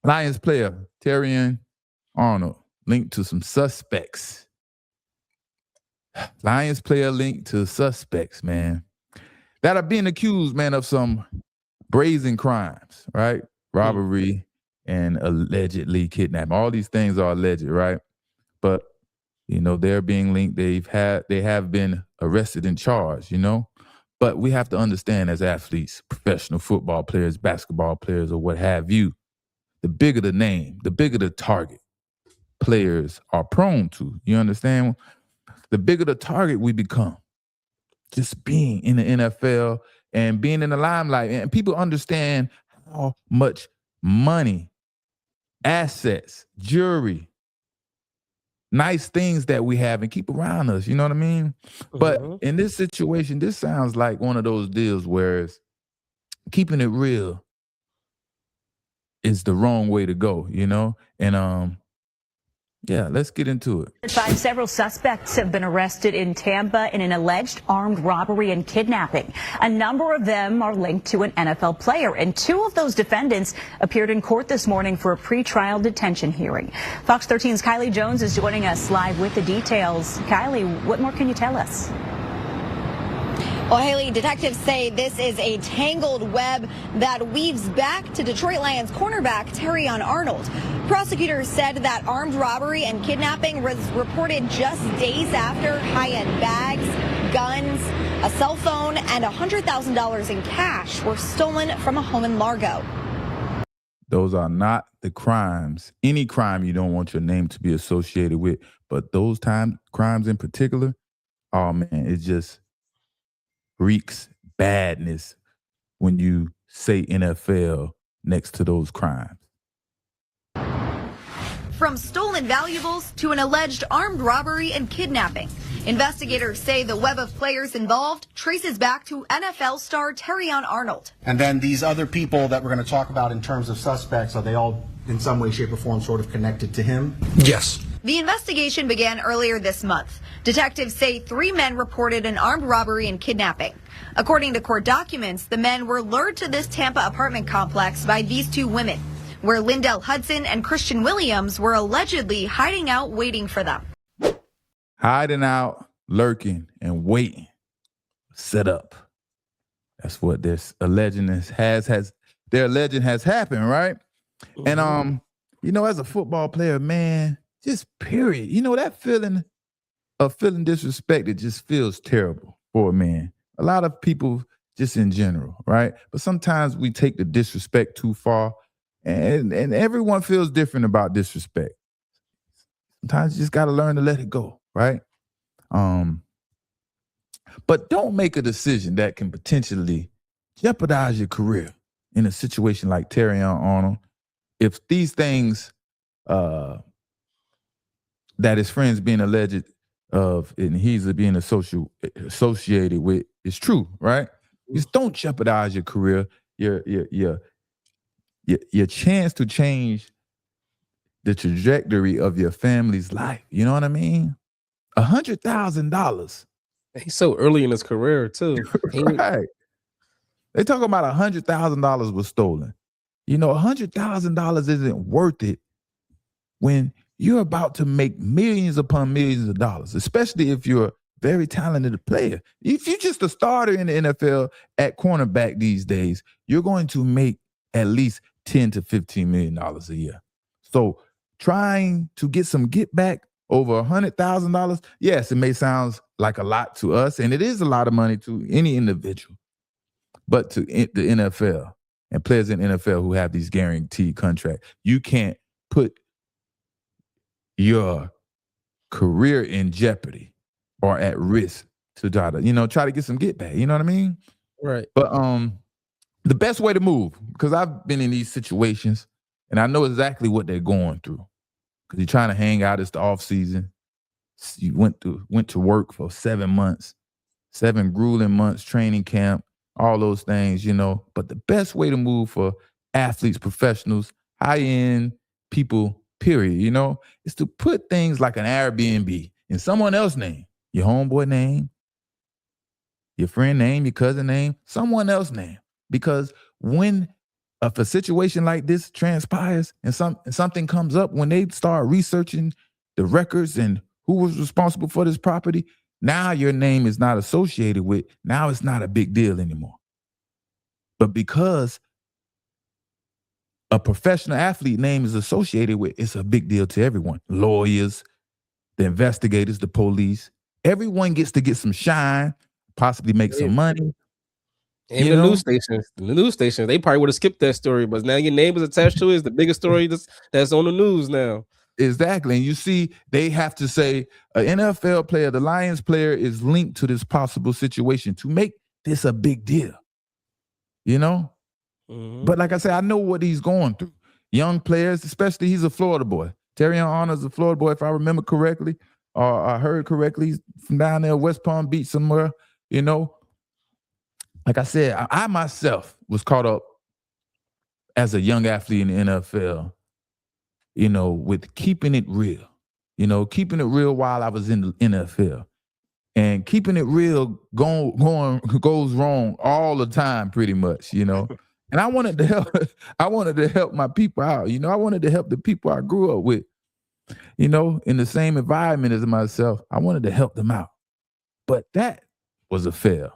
Lions player Terrion Arnold linked to some suspects. Lions player linked to suspects, man, that are being accused, man, of some brazen crimes, right? Robbery and allegedly kidnapping. All these things are alleged, right? But they're being linked. They have been arrested and charged, But we have to understand, as athletes, professional football players, basketball players, or what have you, the bigger the name, the bigger the target players are prone to. You understand? The bigger the target we become, just being in the NFL and being in the limelight. And people understand how much money, assets, jewelry, nice things that we have and keep around us. You know what I mean? But in this situation, this sounds like one of those deals where keeping it real is the wrong way to go, And yeah, let's get into it. Several suspects have been arrested in Tampa in an alleged armed robbery and kidnapping. A number of them are linked to an NFL player, and two of those defendants appeared in court this morning for a pretrial detention hearing. Fox 13's Kylie Jones is joining us live with the details. Kylie, what more can you tell us? Well, Haley, detectives say this is a tangled web that weaves back to Detroit Lions cornerback Terrion Arnold. Prosecutors said that armed robbery and kidnapping was reported just days after high-end bags, guns, a cell phone, and $100,000 in cash were stolen from a home in Largo. Those are not the crimes. Any crime you don't want your name to be associated with, but those crimes in particular, oh man, it just reeks badness when you say NFL next to those crimes. From stolen valuables to an alleged armed robbery and kidnapping, investigators say the web of players involved traces back to NFL star Terrion Arnold. And then these other people that we're going to talk about in terms of suspects, are they all in some way, shape, or form sort of connected to him? Yes. The investigation began earlier this month. Detectives say 3 men reported an armed robbery and kidnapping. According to court documents, the men were lured to this Tampa apartment complex by these 2 women, where Lindell Hudson and Christian Williams were allegedly hiding out waiting for them. Hiding out, lurking, and waiting. Set up. That's what this alleging their legend has happened, right? And as a football player, man, just period. That feeling of feeling disrespected just feels terrible for a man. A lot of people just in general, right? But sometimes we take the disrespect too far, and everyone feels different about disrespect. Sometimes you just got to learn to let it go, right? But don't make a decision that can potentially jeopardize your career in a situation like Terrion Arnold. If these things that his friends being alleged of and he's being associated with is true, right? Just don't jeopardize your career, your chance to change the trajectory of your family's life. You know what I mean? $100,000. He's so early in his career too. Right. They talk about $100,000 was stolen. $100,000 isn't worth it when you're about to make millions upon millions of dollars, especially if you're a very talented player. If you're just a starter in the NFL at cornerback these days, you're going to make at least $10 to $15 million a year. So trying to get some get back over $100,000, yes, it may sound like a lot to us, and it is a lot of money to any individual. But to the NFL and players in the NFL who have these guaranteed contracts, you can't put your career in jeopardy or at risk to try to get some get back. You know what I mean? Right. But the best way to move, because I've been in these situations and I know exactly what they're going through. Because you're trying to hang out, it's the off season. You went to work for 7 months, 7 grueling months, training camp, all those things, But the best way to move for athletes, professionals, high-end people, period, is to put things like an Airbnb in someone else's name, your homeboy name, your friend name, your cousin name, someone else's name. Because when if a situation like this transpires and something comes up, when they start researching the records and who was responsible for this property, now your name is not associated with, now it's not a big deal anymore. But because a professional athlete name is associated with, it's a big deal to everyone. Lawyers, the investigators, the police, everyone gets to get some shine, possibly make some money. And the news stations, they probably would have skipped that story, but now your name is attached to it. It's the biggest story that's on the news now. Exactly. And you see, they have to say an NFL player, the Lions player, is linked to this possible situation to make this a big deal. You know? Mm-hmm. But like I said, I know what he's going through. Young players, especially, he's a Florida boy. Terrion Arnold is a Florida boy, if I remember correctly, or I heard correctly, from down there, West Palm Beach somewhere, you know? Like I said, I myself was caught up as a young athlete in the NFL, you know, with keeping it real, keeping it real while I was in the NFL. And keeping it real goes wrong all the time, pretty much, And I wanted to help my people out, I wanted to help the people I grew up with, in the same environment as myself. I wanted to help them out. But that was a fail.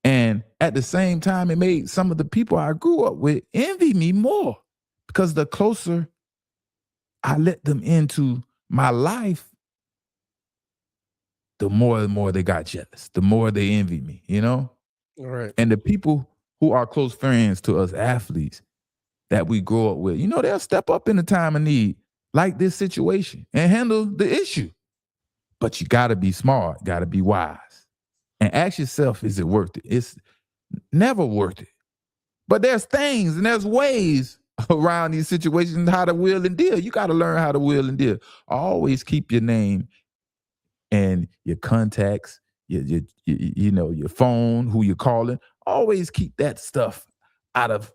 And at the same time, it made some of the people I grew up with envy me more, because the closer I let them into my life, the more and more they got jealous, the more they envy me, Right. And the people who are close friends to us athletes that we grow up with, they'll step up in a time of need, like this situation, and handle the issue. But you got to be smart, got to be wise. And ask yourself, is it worth it? It's never worth it. But there's things and there's ways around these situations how to wheel and deal. You got to learn how to wheel and deal. Always keep your name and your contacts, your phone, who you're calling. Always keep that stuff out of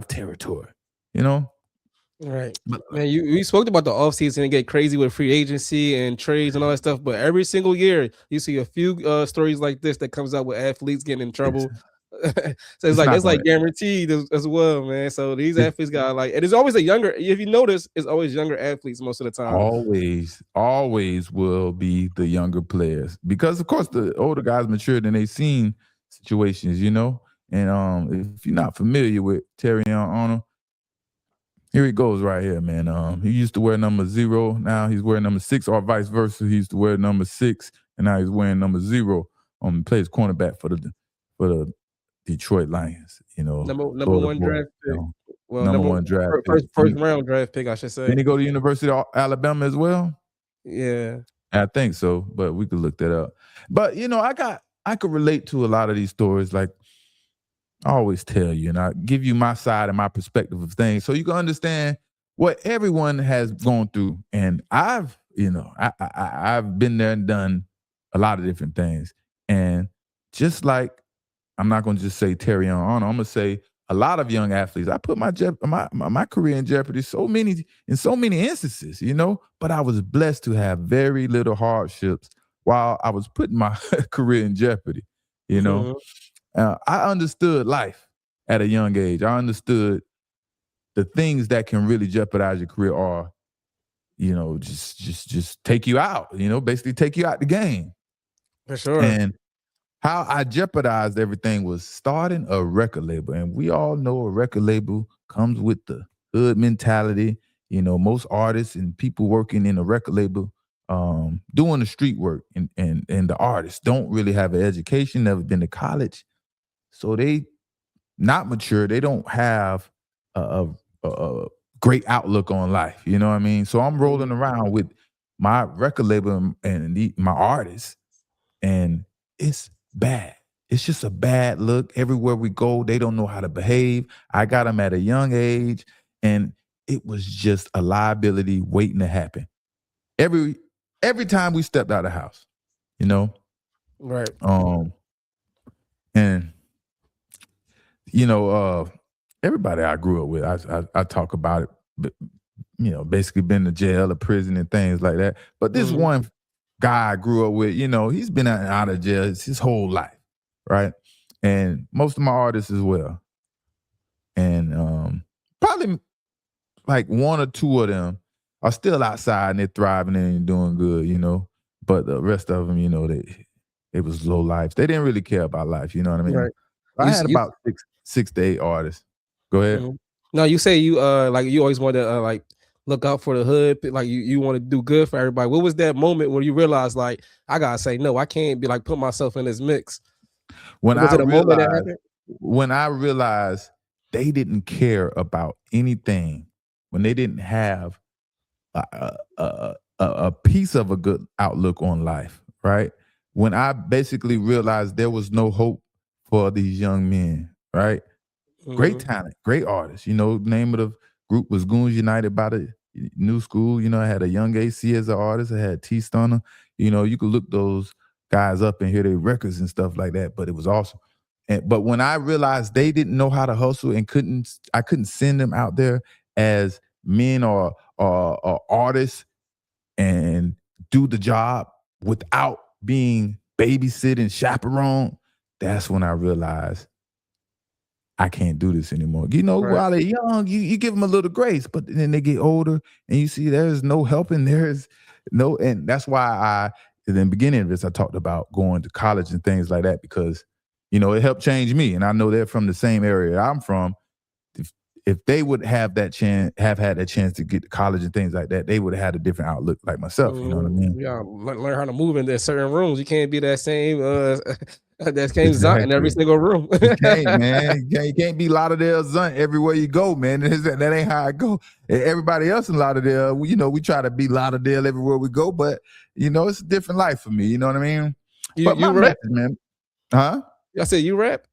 territory, Right. Man, you spoke about the offseason and get crazy with free agency and trades and all that stuff, but every single year you see a few stories like this that comes out with athletes getting in trouble. So it's like guaranteed as well, man. So these athletes got and it's always if you notice, it's always younger athletes most of the time. Always will be the younger players, because of course the older guys matured and they've seen situations, And if you're not familiar with Terrion Arnold, here he goes right here, man. He used to wear number 0. Now he's wearing number 6, or vice versa. He used to wear number 6, and now he's wearing number 0. He plays cornerback for the Detroit Lions. Number one draft pick. Well, number one draft pick. First round draft pick, I should say. Didn't he go to University of Alabama as well? Yeah, I think so, but we could look that up. But I could relate to a lot of these stories. Like I always tell you, and I give you my side and my perspective of things, so you can understand what everyone has gone through. And I've been there and done a lot of different things. And just like, I'm not going to just say Terrion Arnold, I'm going to say a lot of young athletes. I put my career in jeopardy in so many instances, but I was blessed to have very little hardships while I was putting my career in jeopardy, Mm-hmm. I understood life at a young age. I understood the things that can really jeopardize your career, or, just take you out, basically take you out the game. For sure. And how I jeopardized everything was starting a record label. And we all know a record label comes with the hood mentality. Most artists and people working in a record label, doing the street work, and the artists don't really have an education, never been to college. So they not mature. They don't have a great outlook on life. You know what I mean? So I'm rolling around with my record label and my artists, and it's bad. It's just a bad look. Everywhere we go, they don't know how to behave. I got them at a young age, and it was just a liability waiting to happen. Every time we stepped out of the house, Right. And everybody I grew up with, I talk about it, but, basically been to jail or prison and things like that. But this one guy I grew up with, he's been out of jail his whole life, right? And most of my artists as well. and probably like one or two of them are still outside and they're thriving and doing good, you know. But the rest of them, you know, it was low lives. They didn't really care about life, you know what I mean? Right. I had about six to eight artists. Go ahead. Mm-hmm. No, you say you like you always want to like look out for the hood, like you want to do good for everybody. What was that moment when you realized like I gotta say no, I can't be like put myself in this mix? When Was I it a moment that realized happened? when I realized they didn't care about anything, when they didn't have a piece of a good outlook on life, right? When I basically realized there was no hope for these young men, right? Great talent, great artists. You know, name of the group was Goons United by the New School. You know, I had a Young AC as an artist. I had T Stunner. You know, you could look those guys up and hear their records and stuff like that, but it was awesome. But when I realized they didn't know how to hustle and I couldn't send them out there as men or artists and do the job without being babysit and chaperone, that's when I realized I can't do this anymore. You know, while they're young, you give them a little grace, but then they get older and you see there's no helping, and that's why in the beginning of this, I talked about going to college and things like that because, you know, it helped change me. And I know they're from the same area I'm from. If they would have had that chance to get to college and things like that, they would have had a different outlook like myself. You know what I mean? Yeah, learn how to move in certain rooms. You can't be that same that same Zunt in every Exactly. single room. You can't, man. You can't be Lauderdale Zunt everywhere you go, man. That ain't how I go. Everybody else in Lauderdale, you know, we try to be Lauderdale everywhere we go, but you know, it's a different life for me. You know what I mean? But You my rap, message, man. Huh? I said you rap.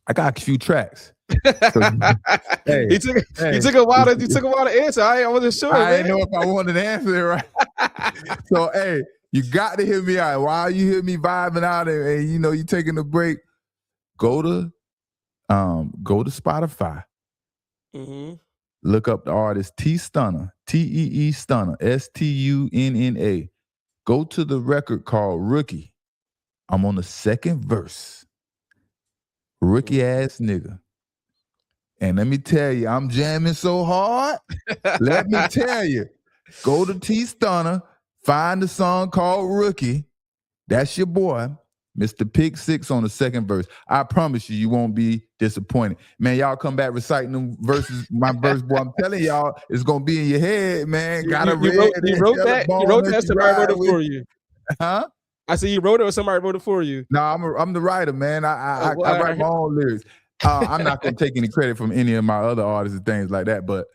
I got a few tracks. Hey, he took a while to answer. I wasn't sure. I didn't know if I wanted to answer it right. So hey, you got to hear me out. While you hear me vibing out and you know you taking a break, go to Spotify. Look up the artist T Stunner, Tee Stunner, Stunna. Go to the record called Rookie. I'm on the second verse. Rookie ass nigga. And let me tell you, I'm jamming so hard. Let me tell you, go to T Stunner, find the song called Rookie. That's your boy, Mr. Pick Six on the second verse. I promise you won't be disappointed. Man, y'all come back reciting them verses, my verse, boy. I'm telling y'all, it's gonna be in your head, man. You wrote that, somebody wrote it for you. Huh? I said you wrote it or somebody wrote it for you. No, I'm the writer, man. I write my own lyrics. I'm not gonna take any credit from any of my other artists and things like that. But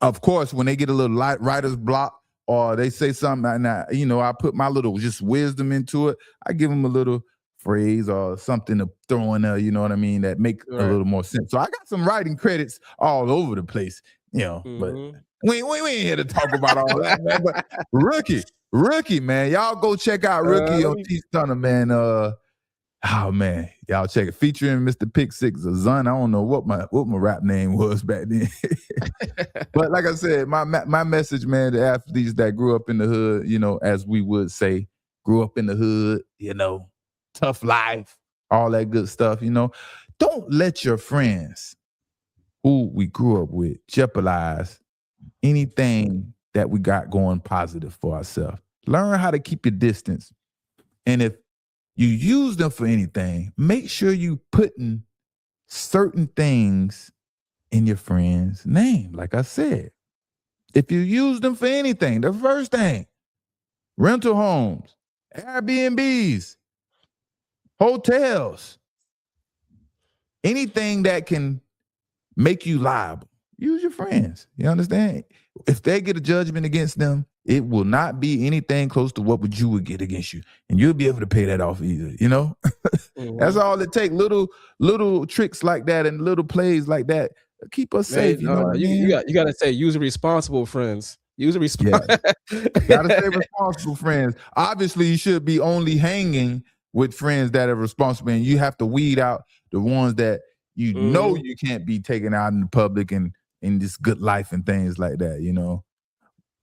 of course, when they get a little light writer's block or they say something, and I put my little just wisdom into it. I give them a little phrase or something to throw in there. You know what I mean? That make a little more sense. So I got some writing credits all over the place. You know, but we ain't here to talk about all that, man. But Rookie, man, y'all go check out Rookie on T Stunner, man. Oh man, y'all check it. Featuring Mr. Pick Six, a Zun. I don't know what my rap name was back then. But like I said, my message, man, to athletes that grew up in the hood, you know, as we would say, grew up in the hood, you know, tough life, all that good stuff, you know. Don't let your friends who we grew up with jeopardize anything that we got going positive for ourselves. Learn how to keep your distance. And if you use them for anything, make sure you putting certain things in your friend's name. Like I said, if you use them for anything, the first thing, rental homes, Airbnbs, hotels, anything that can make you liable, use your friends. You understand? If they get a judgment against them, it will not be anything close to what you would get against you. And you'll be able to pay that off either, you know? That's all it takes. Little tricks like that and little plays like that keep us safe. You know what I mean? You gotta say use responsible friends. Use responsible. Yeah. Gotta say responsible friends. Obviously, you should be only hanging with friends that are responsible, and you have to weed out the ones that you know you can't be taken out in the public and in this good life and things like that, you know.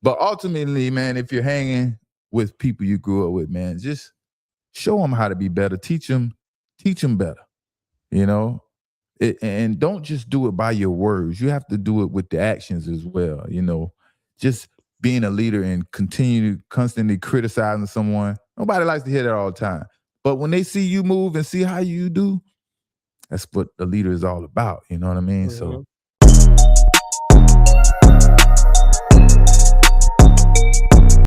But ultimately, man, if you're hanging with people you grew up with, man, just show them how to be better. Teach them better, you know. And don't just do it by your words. You have to do it with the actions as well. You know, just being a leader and constantly criticizing someone. Nobody likes to hear that all the time. But when they see you move and see how you do, that's what the leader is all about. You know what I mean? So